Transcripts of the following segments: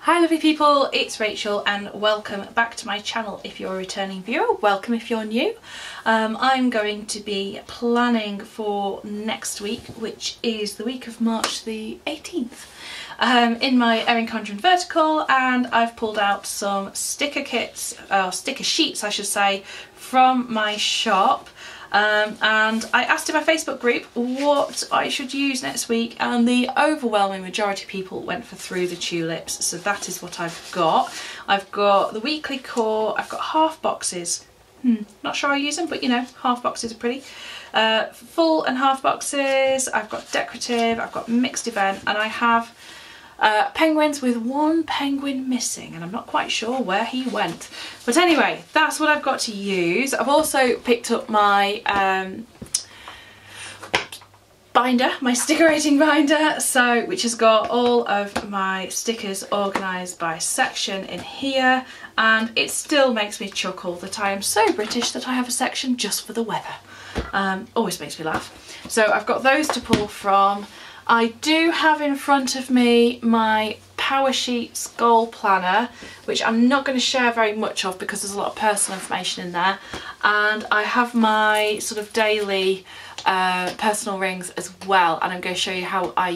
Hi lovely people, it's Rachel and welcome back to my channel. If you're a returning viewer, welcome if you're new. I'm going to be planning for next week, which is the week of March the 18th, in my Erin Condren vertical, and I've pulled out some sticker kits, sticker sheets I should say, from my shop. And I asked in my Facebook group what I should use next week, and the overwhelming majority of people went for Through the Tulips, so that is what I've got. I've got the weekly core, I've got half boxes, not sure I'll use them, but you know, half boxes are pretty. Full and half boxes, I've got decorative, I've got mixed event, and I have penguins with one penguin missing, and I'm not quite sure where he went. But anyway, that's what I've got to use. I've also picked up my binder, my stickerating binder, which has got all of my stickers organised by section in here, and it still makes me chuckle that I am so British that I have a section just for the weather. Always makes me laugh. So I've got those to pull from. I do have in front of me my Power Sheets goal planner, which I'm not going to share very much of because there's a lot of personal information in there, and I have my sort of daily personal rings as well, and I'm going to show you how I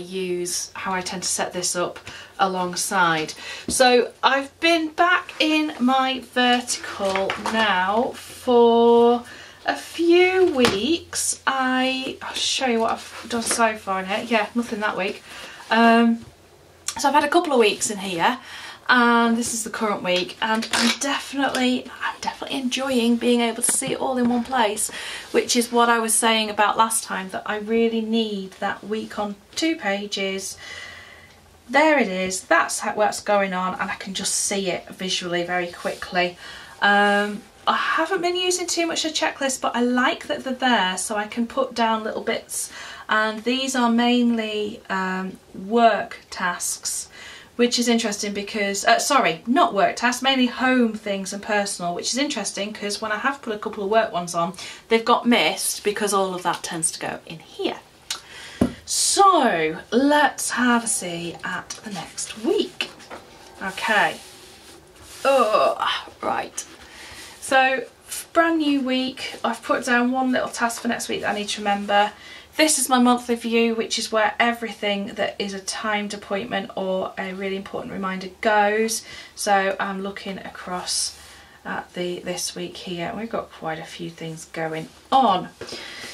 tend to set this up alongside. So I've been back in my vertical now for a few weeks. I'll show you what I've done so far in here. Yeah, nothing that week. So I've had a couple of weeks in here, and this is the current week, and I'm definitely enjoying being able to see it all in one place, which is what I was saying about last time, that I really need that week on 2 pages. There it is, that's what's going on, and I can just see it visually very quickly. I haven't been using too much of a checklist, but I like that they're there so I can put down little bits, and these are mainly work tasks, which is interesting because, sorry, not work tasks, mainly home things and personal, which is interesting because when I have put a couple of work ones on, they've got missed because all of that tends to go in here. So let's have a see at the next week. Okay. Oh, right. So, brand new week, I've put down one little task for next week that I need to remember. This is my monthly view, which is where everything that is a timed appointment or a really important reminder goes. So I'm looking across at this week here, and we've got quite a few things going on.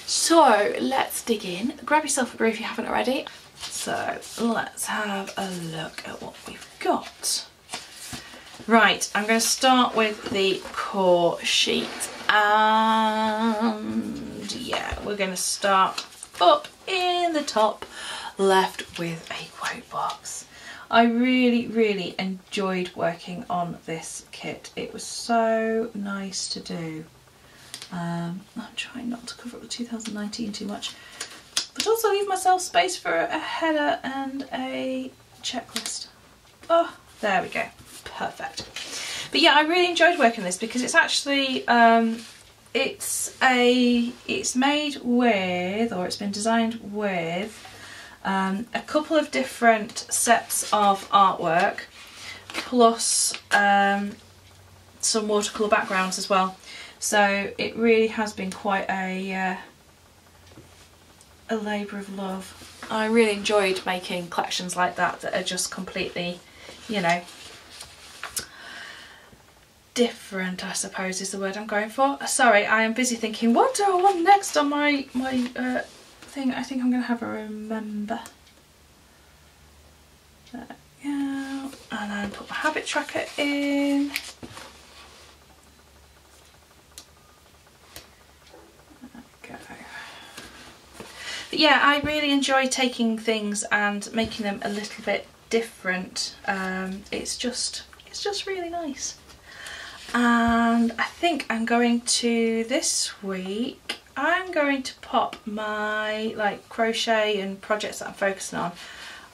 So let's dig in. Grab yourself a brew if you haven't already. So let's have a look at what we've got. Right, I'm going to start with the core sheet, and yeah, we're going to start up in the top left with a quote box. I really enjoyed working on this kit. It was so nice to do. I'm trying not to cover up the 2019 too much, but also leave myself space for a header and a checklist. Oh, there we go. Perfect. But yeah, I really enjoyed working this because it's actually it's made with, or it's been designed with a couple of different sets of artwork, plus some watercolour backgrounds as well. So it really has been quite a labour of love. I really enjoyed making collections like that are just completely, you know, different, I suppose is the word I'm going for. Sorry, I am busy thinking, what do I want next on my thing? I think I'm going to have a remember. There we go. And then put my habit tracker in. There we go. But yeah, I really enjoy taking things and making them a little bit different. It's just really nice. And I think I'm going to, this week, I'm going to pop my crochet and projects that I'm focusing on.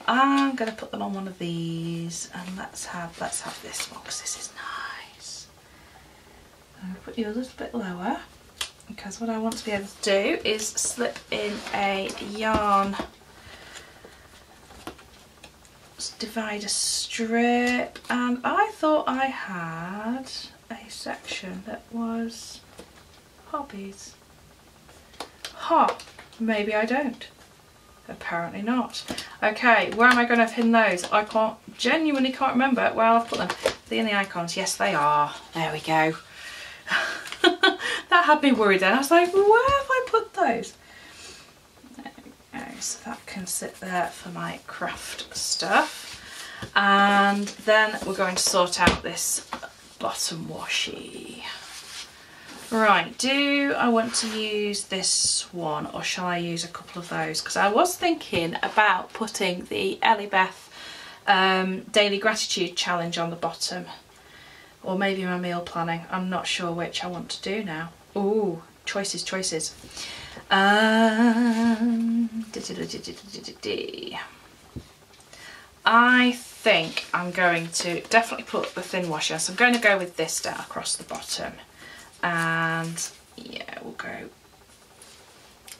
I'm going to put them on one of these, and let's have this one because this is nice. I'm going to put you a little bit lower because what I want to be able to do is slip in a yarn divider strip, and I thought I had a section that was hobbies. Ha! Maybe I don't. Apparently not. Okay, where am I going to pin those? I genuinely can't remember where I've put them. Are they in the icons? Yes, they are. There we go. That had me worried then. I was like, where have I put those? There we go. So that can sit there for my craft stuff. And then we're going to sort out this bottom washi. Right, do I want to use this one or shall I use a couple of those? Because I was thinking about putting the EllieBeth Daily Gratitude Challenge on the bottom. Or maybe my meal planning. I'm not sure which I want to do now. Ooh, choices, choices. I think I'm going to definitely put the thin washi on. So I'm going to go with this down across the bottom. And yeah, we'll go,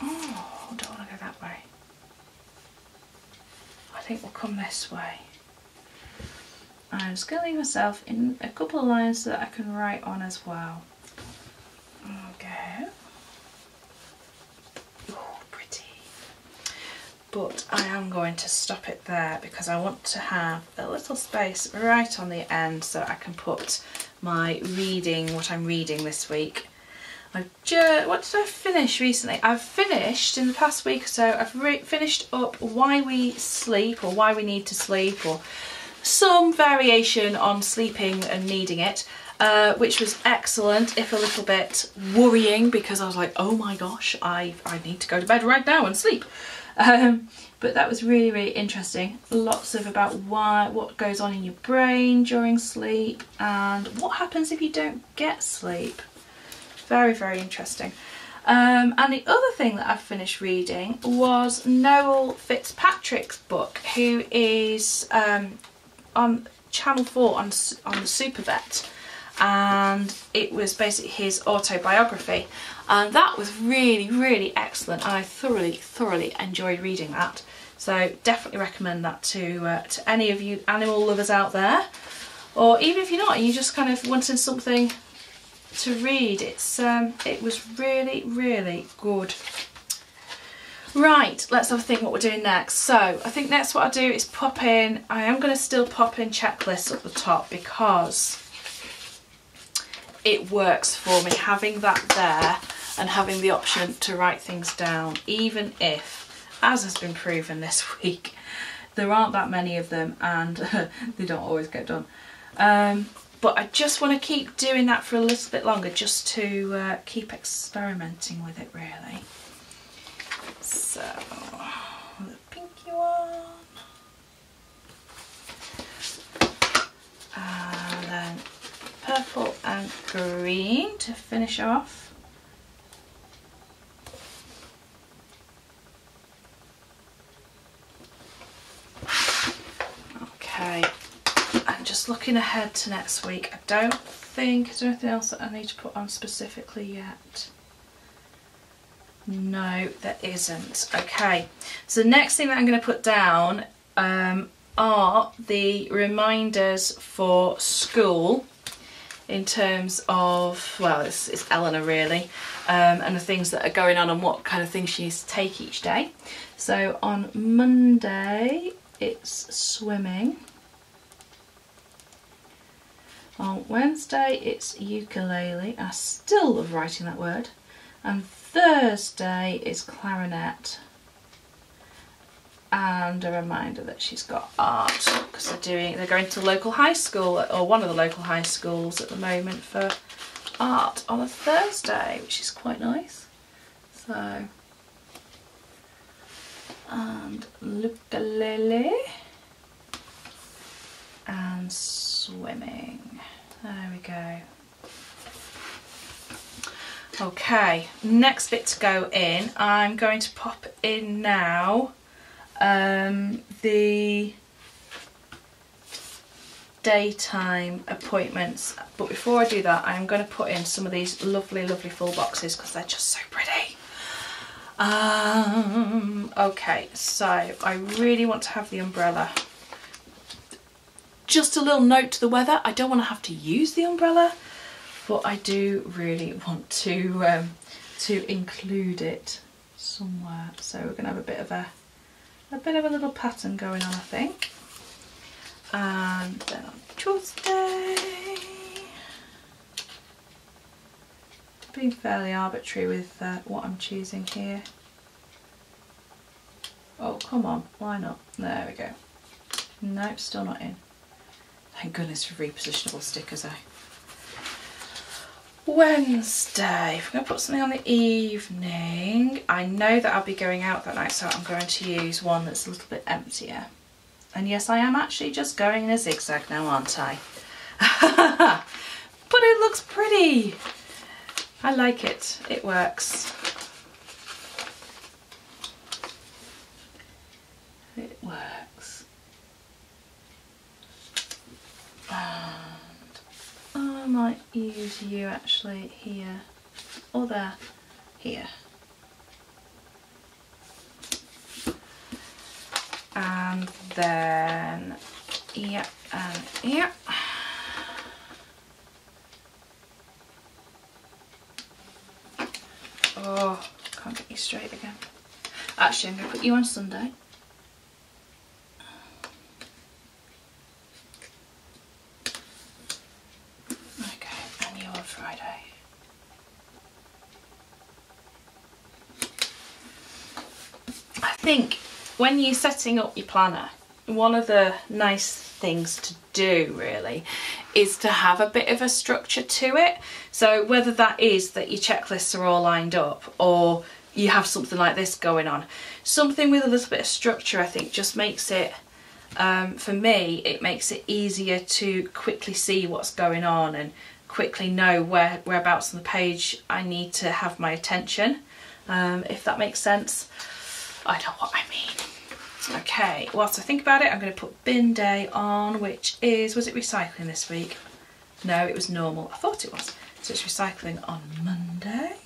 oh, I don't want to go that way. I think we'll come this way. I'm just going to leave myself in a couple of lines so that I can write on as well. Okay. Oh, pretty. But I am going to stop it there because I want to have a little space right on the end so I can put my reading, what I'm reading this week. What did I finish recently? I've finished in the past week or so, I've finished up Why We Sleep, or Why We Need to Sleep, or some variation on sleeping and needing it, which was excellent, if a little bit worrying, because I was like, oh my gosh, I need to go to bed right now and sleep. But that was really, really interesting. Lots of about what goes on in your brain during sleep and what happens if you don't get sleep. Very, very interesting. And the other thing that I finished reading was Noel Fitzpatrick's book, who is on Channel 4 on the Super Vet. And it was basically his autobiography, and that was really, really excellent, and I thoroughly enjoyed reading that. So definitely recommend that to any of you animal lovers out there, or even if you're not, you just kind of wanted something to read. It was really, really good. Right, let's have a think what we're doing next. So I think next what I'll do is pop in, I am going to still pop in checklists at the top because it works for me, having that there and having the option to write things down, even if, as has been proven this week, there aren't that many of them and they don't always get done. But I just want to keep doing that for a little bit longer, just to keep experimenting with it, really. So, the pinky one, and then purple and green to finish off. Okay, I'm just looking ahead to next week. I don't think, is there anything else that I need to put on specifically yet? No, there isn't. Okay, so the next thing that I'm going to put down are the reminders for school, in terms of, well, it's Eleanor really, and the things that are going on and what kind of things she needs to take each day. So on Monday it's swimming, on Wednesday it's ukulele, I still love writing that word, and Thursday is clarinet, and a reminder that she's got art, because they're going to local high school, or one of the local high schools at the moment, for art on a Thursday, which is quite nice. So, and ukulele and swimming. There we go. Okay, next bit to go in, I'm going to pop in now the daytime appointments, but before I do that I'm going to put in some of these lovely full boxes because they're just so pretty. Okay, so I really want to have the umbrella just a little note to the weather. I don't want to have to use the umbrella, but I do really want to include it somewhere. So we're going to have a bit of a little pattern going on, I think. And then on Tuesday, being fairly arbitrary with what I'm choosing here. Oh, come on, why not? There we go. Nope, still not in. Thank goodness for repositionable stickers, eh? Wednesday, if we're going to put something on the evening, I know that I'll be going out that night, so I'm going to use one that's a little bit emptier. And yes, I am actually just going in a zigzag now, aren't I? But it looks pretty. I like it. It works. It works. And I might use you actually here or there. Here. And then, yeah, and yeah. Oh, can't get you straight again. Actually, I'm going to put you on Sunday. Okay, and you on Friday. I think when you're setting up your planner, one of the nice things to do really is to have a bit of a structure to it. So whether that is that your checklists are all lined up or you have something like this going on, something with a little bit of structure I think just makes it, for me, it makes it easier to quickly see what's going on and quickly know whereabouts on the page I need to have my attention, if that makes sense. I know what I mean. Okay, whilst I think about it, I'm going to put bin day on, which is, was it recycling this week? No, it was normal. I thought it was. So it's recycling on Monday.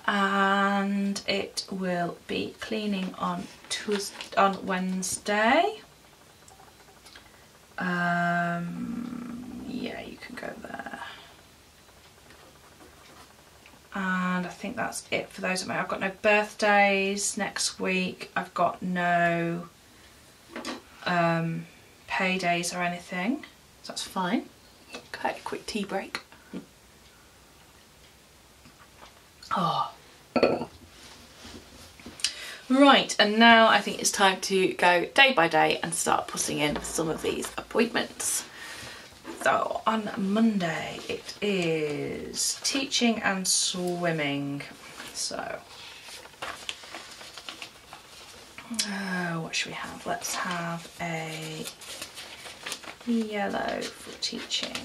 And it will be cleaning on Wednesday. Yeah, you can go there. And I think that's it for those of me. I've got no birthdays next week. I've got no paydays or anything. So that's fine. Okay, quick tea break. Oh. Right, and now I think it's time to go day by day and start putting in some of these appointments. So on Monday it is teaching and swimming. So what should we have? Let's have a yellow for teaching.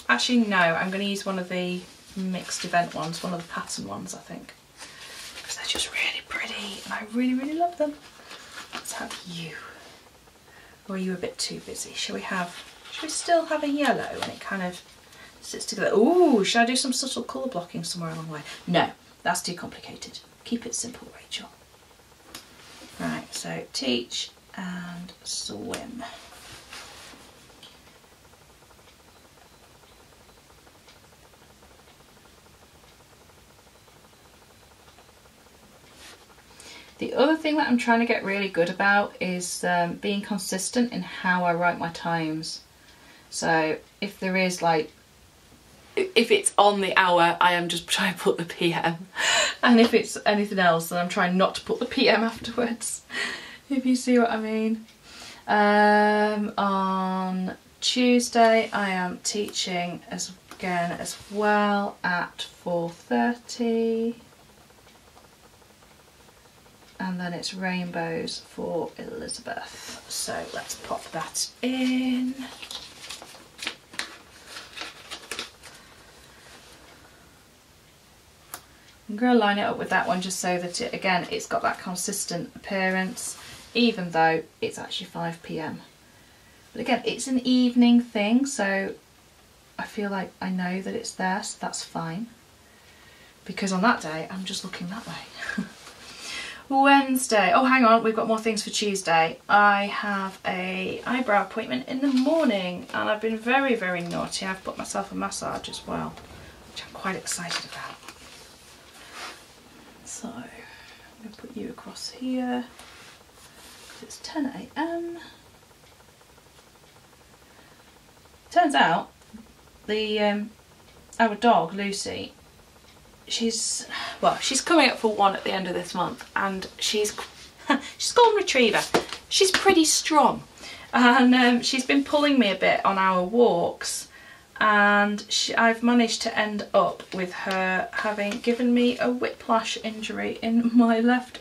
Actually no, I'm going to use one of the mixed event ones, one of the pattern ones I think, because they're just really pretty and I really love them. Let's have you. Or are you a bit too busy? Should we still have a yellow and it kind of sits together? Ooh, should I do some subtle colour blocking somewhere along the way? No, that's too complicated. Keep it simple, Rachel. Right, so teach and swim. The other thing that I'm trying to get really good about is being consistent in how I write my times. So if there is like, if it's on the hour, I am just trying to put the PM. And if it's anything else, then I'm trying not to put the PM afterwards, if you see what I mean. On Tuesday, I am teaching as well at 4:30. And then it's rainbows for Elizabeth. So let's pop that in. I'm going to line it up with that one just so that it, again, it's got that consistent appearance, even though it's actually 5 PM. But again, it's an evening thing, so I feel like I know that it's there, so that's fine. Because on that day, I'm just looking that way. Wednesday. Oh, hang on, we've got more things for Tuesday. I have a eyebrow appointment in the morning and I've been very, very naughty. I've put myself a massage as well, which I'm quite excited about. So, I'm going to put you across here. It's 10 AM. Turns out, our dog, Lucy, she's coming up for 1 at the end of this month, and she's golden retriever. She's pretty strong, and she's been pulling me a bit on our walks, and I've managed to end up with her having given me a whiplash injury in my left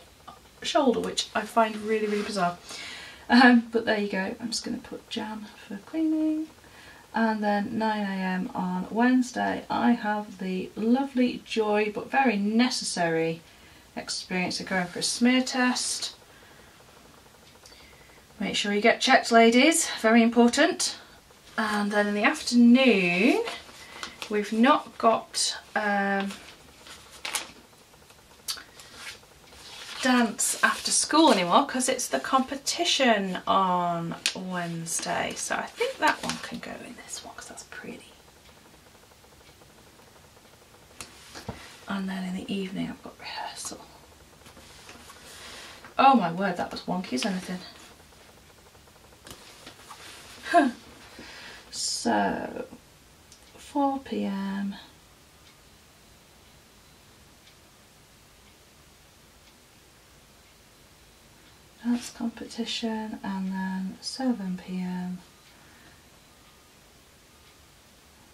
shoulder, which I find really, really bizarre. But there you go. I'm just going to put jam for cleaning. And then 9 AM on Wednesday, I have the lovely joy but very necessary experience of going for a smear test. Make sure you get checked, ladies, very important. And then in the afternoon, we've not got dance after school anymore because it's the competition on Wednesday, so I think that one can go in this one because that's pretty. And then in the evening I've got rehearsal. Oh my word, that was wonky as anything. So 4 PM. Dance competition, and then 7 PM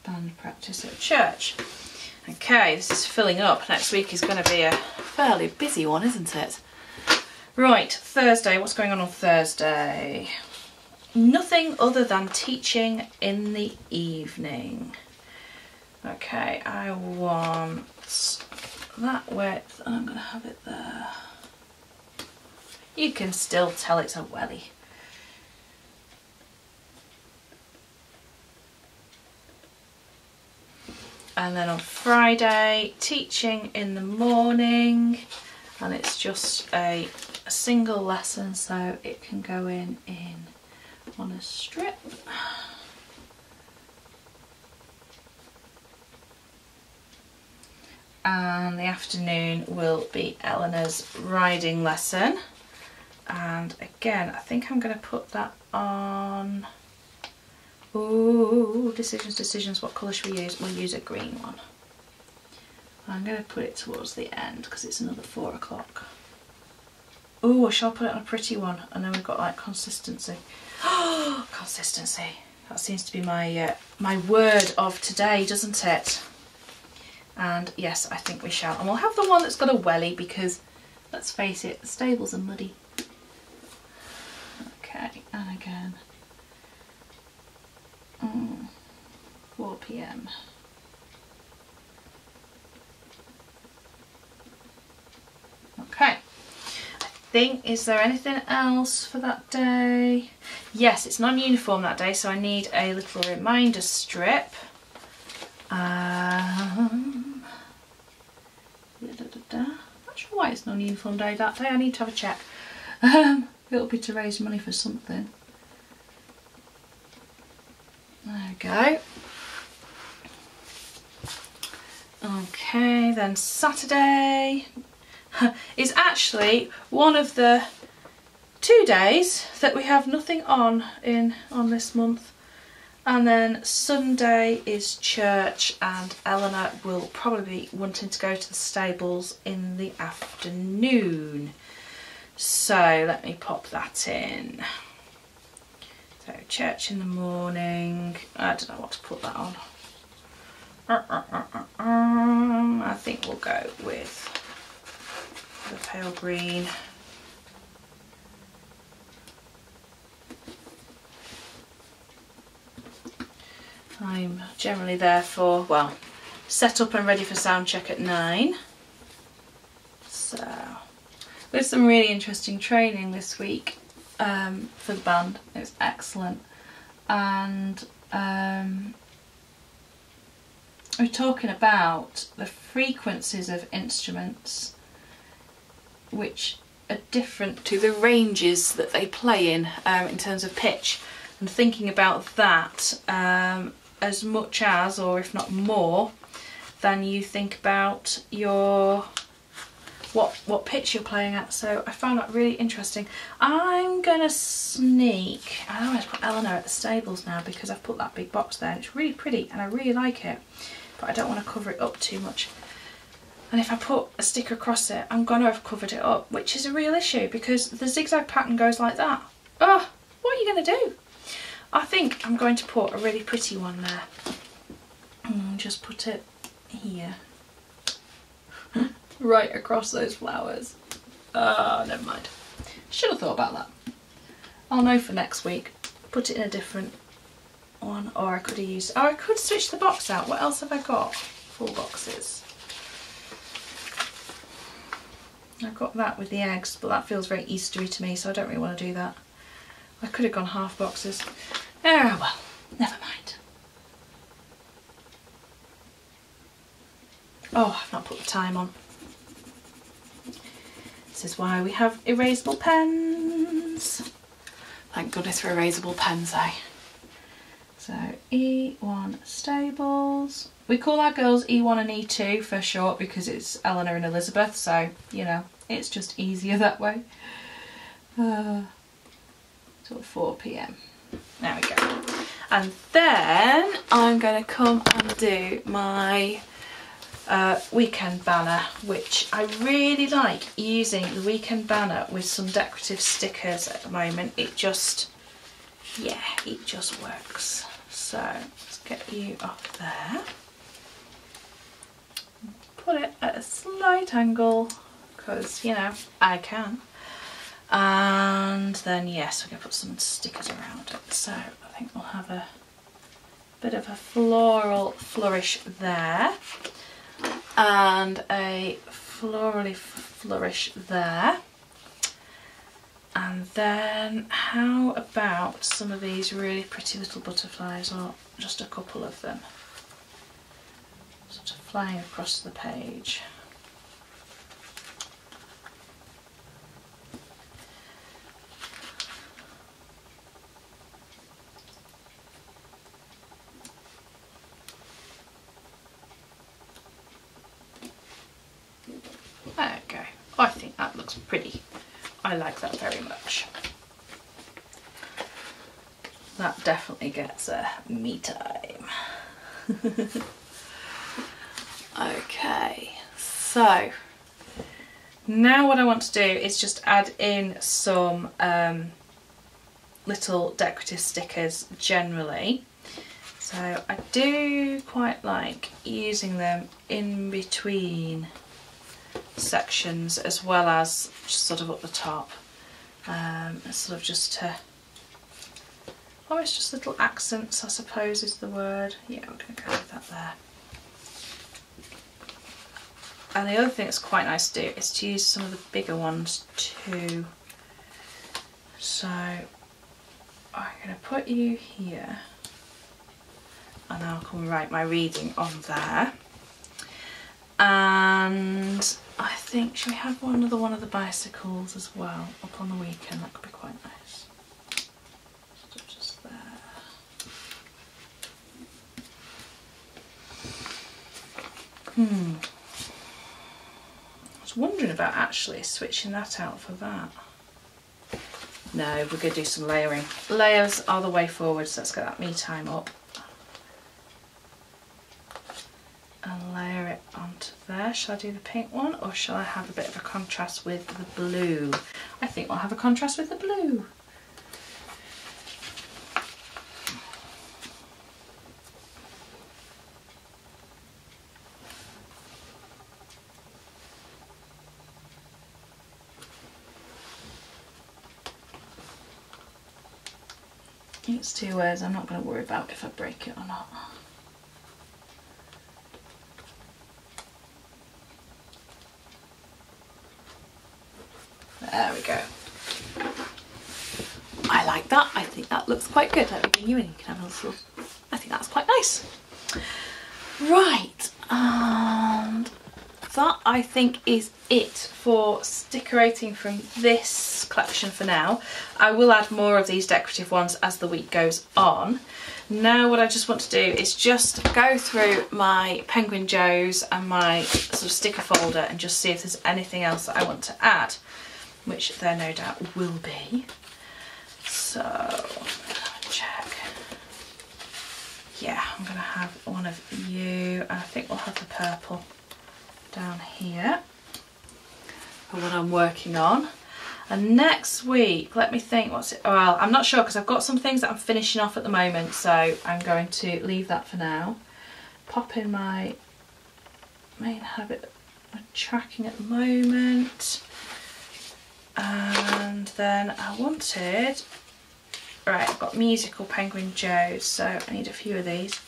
band practice at church. Okay, this is filling up. Next week is going to be a fairly busy one, isn't it? Right, Thursday. What's going on Thursday? Nothing other than teaching in the evening. Okay, I want that width, and I'm going to have it there. You can still tell it's a welly. And then on Friday, teaching in the morning, and it's just a single lesson, so it can go in on a strip. And the afternoon will be Eleanor's riding lesson. And again, I think I'm going to put that on. Ooh, decisions. What colour should we use? We'll use a green one. I'm going to put it towards the end because it's another 4 o'clock. Ooh, I shall put it on a pretty one, and then we've got like consistency. Oh, consistency. That seems to be my my word of today, doesn't it? And yes, I think we shall. And we'll have the one that's got a welly because, let's face it, the stables are muddy. Okay, and again, 4 PM. Okay, I think, is there anything else for that day? Yes, it's non-uniform that day, so I need a little reminder strip. Not sure why it's non-uniform day that day. I need to have a check. It'll be to raise money for something. There we go. Okay, then Saturday is actually one of the 2 days that we have nothing on this month. And then Sunday is church, and Eleanor will probably be wanting to go to the stables in the afternoon. So let me pop that in. So church in the morning. I don't know what to put that on. I think we'll go with the pale green. I'm generally there for, well, set up and ready for sound check at 9. So, with some really interesting training this week for the band. It was excellent. And we're talking about the frequencies of instruments, which are different to the ranges that they play in terms of pitch, and thinking about that as much as, or if not more, than you think about your what pitch you're playing at. So I found that really interesting. I'm gonna sneak, I always put Eleanor at the stables now because I've put that big box there and it's really pretty and I really like it, but I don't want to cover it up too much. And if I put a sticker across it, I'm gonna have covered it up, which is a real issue because the zigzag pattern goes like that. Oh, what are you gonna do? I think I'm going to put a really pretty one there. Just put it here. Right across those flowers. Oh, never mind. Should have thought about that. I'll know for next week. Put it in a different one, or I could have used, oh, I could switch the box out. What else have I got? 4 boxes. I've got that with the eggs, but that feels very Eastery to me, so I don't really want to do that. I could have gone half boxes. Oh well, never mind. Oh, I've not put the time on. This is why we have erasable pens. Thank goodness for erasable pens, eh? So E1 Stables. We call our girls E1 and E2 for short because it's Eleanor and Elizabeth, so you know, it's just easier that way. Till 4 PM. There we go. And then I'm going to come and do my weekend banner, which I really like using the weekend banner with some decorative stickers at the moment. It just, yeah, it just works. So let's get you up there. Put it at a slight angle because, you know, I can. And then, yes, we're going to put some stickers around it. So I think we'll have a bit of a floral flourish there. And a florally flourish there. And then how about some of these really pretty little butterflies, or just a couple of them, sort of flying across the page. There we go. I think that looks pretty. I like that very much. That definitely gets a me time. Okay, so now what I want to do is just add in some little decorative stickers generally. So I do quite like using them in between sections as well as just sort of up the top, sort of just to, oh, it's just little accents, I suppose is the word. Yeah, we're going to go with that there. And the other thing that's quite nice to do is to use some of the bigger ones too. So I'm going to put you here and I'll come and write my reading on there. And I think, should we have another one of the bicycles as well up on the weekend? That could be quite nice. Just there. I was wondering about actually switching that out for that. No, we're going to do some layering. Layers are the way forward, so let's get that me time up. And layer it onto there. Shall I do the pink one, or shall I have a bit of a contrast with the blue? I think we'll have a contrast with the blue. It's 2 words, I'm not going to worry about if I break it or not. There we go. I like that. I think that looks quite good. Let me bring you in. You can have a little. I think that's quite nice. Right, and that I think is it for stickerating from this collection for now. I will add more of these decorative ones as the week goes on. Now what I just want to do is just go through my Penguin Joes and my sort of sticker folder and just see if there's anything else that I want to add, which there no doubt will be. So, check. Yeah, I'm going to have one of you, and I think we'll have the purple down here for what I'm working on. And next week, let me think, what's it? Well, I'm not sure because I've got some things that I'm finishing off at the moment, so I'm going to leave that for now. Pop in my main habit of tracking at the moment. And then I wanted, right, I've got musical Penguin Joes, so I need a few of these.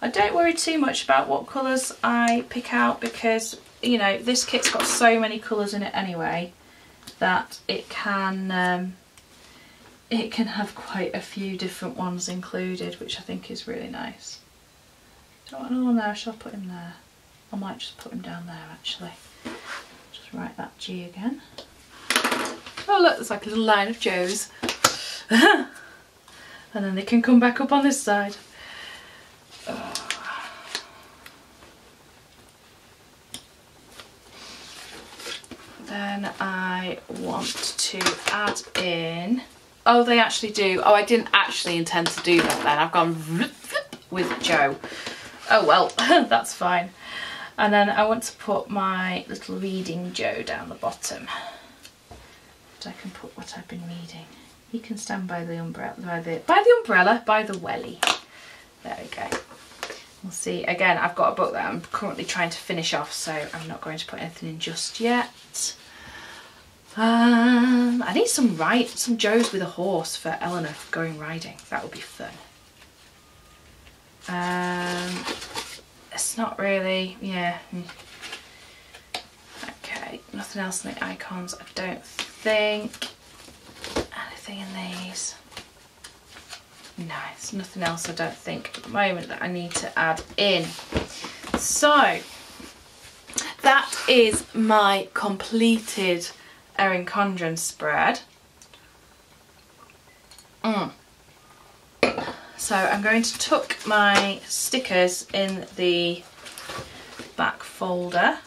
I don't worry too much about what colours I pick out because, you know, this kit's got so many colours in it anyway that it can have quite a few different ones included, which I think is really nice. Do I want another one there? Shall I put him there? I might just put him down there actually. Just write that G again. Oh look, there's like a little line of Joes. And then they can come back up on this side. Then I want to add in, oh they actually do, oh I didn't actually intend to do that then, I've gone with Joe. Oh well, that's fine. And then I want to put my little reading Joe down the bottom. But I can put what I've been reading. He can stand by the umbrella, by the welly. There we go. We'll see. Again, I've got a book that I'm currently trying to finish off, so I'm not going to put anything in just yet. I need some Joes with a horse for Eleanor going riding. That would be fun. It's not really, yeah. Okay, nothing else in the icons, I don't think. Anything in these? No, there's nothing else I don't think at the moment that I need to add in. So, that is my completed Erin Condren spread. So I'm going to tuck my stickers in the back folder,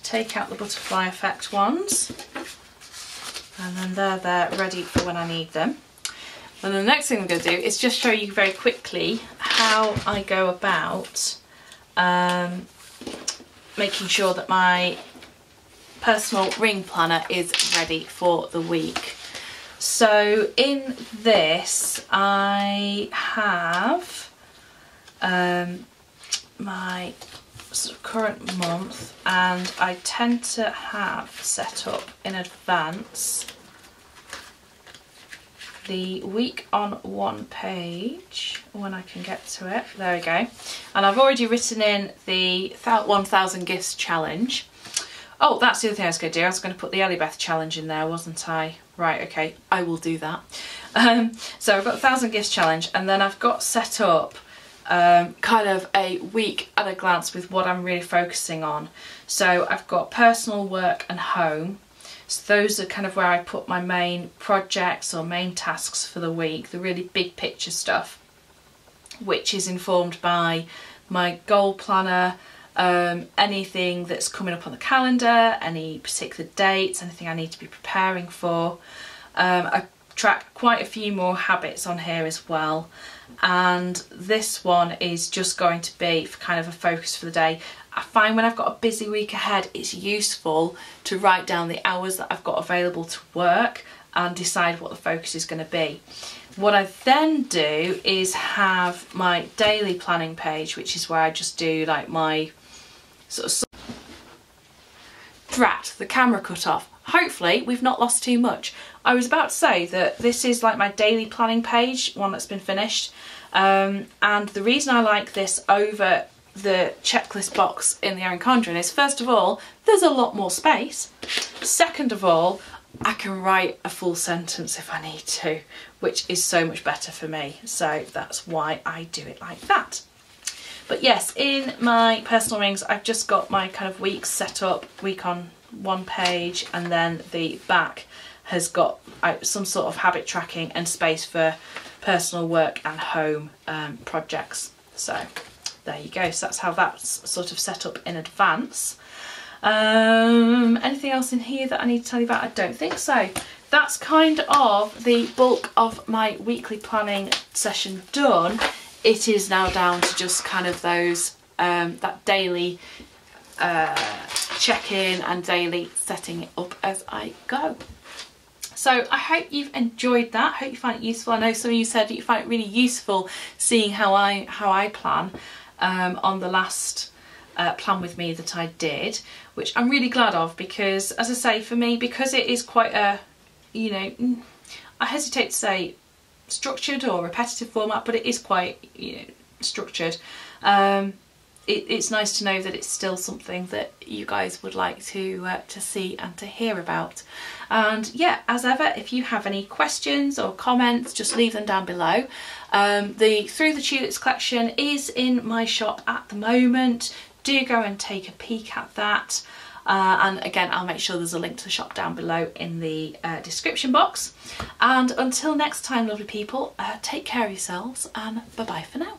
take out the butterfly effect ones, and then they're there ready for when I need them. And the next thing I'm going to do is just show you very quickly how I go about making sure that my personal ring planner is ready for the week. So in this I have my sort of current month, and I tend to have set up in advance the week on one page when I can get to it. There we go. And I've already written in the 1000 gifts challenge. Oh, that's the other thing I was going to do. I was going to put the EllieBeth challenge in there, wasn't I? Right, okay, I will do that. So I've got the 1000 gifts challenge, and then I've got set up kind of a week at a glance with what I'm really focusing on. So I've got personal, work and home. So those are kind of where I put my main projects or main tasks for the week, the really big picture stuff, which is informed by my goal planner, anything that's coming up on the calendar, any particular dates, anything I need to be preparing for. I track quite a few more habits on here as well, and this one is just going to be for kind of a focus for the day. I find when I've got a busy week ahead, it's useful to write down the hours that I've got available to work and decide what the focus is going to be. What I then do is have my daily planning page, which is where I just do like my sort of... Drat, the camera cut off. Hopefully we've not lost too much. I was about to say that this is like my daily planning page, one that's been finished, and the reason I like this over the checklist box in the Erin Condren is, first of all, there's a lot more space. Second of all, I can write a full sentence if I need to, which is so much better for me. So that's why I do it like that. But yes, in my personal rings I've just got my kind of weeks set up, week on one page, and then the back has got some sort of habit tracking and space for personal work and home projects. So there you go, so that's how that's sort of set up in advance. Anything else in here that I need to tell you about? I don't think so. That's kind of the bulk of my weekly planning session done. It is now down to just kind of those that daily check-in and daily setting it up as I go. So I hope you've enjoyed that. I hope you find it useful. I know some of you said that you find it really useful seeing how I plan on the last plan with me that I did, which I'm really glad of, because as I say, for me, because it is quite a, you know, I hesitate to say structured or repetitive format, but it is quite, you know, structured. It's nice to know that it's still something that you guys would like to see and to hear about. And yeah, as ever, if you have any questions or comments, just leave them down below. The Through the Tulips collection is in my shop at the moment. Do go and take a peek at that. And again, I'll make sure there's a link to the shop down below in the description box. And until next time, lovely people, take care of yourselves, and bye bye for now.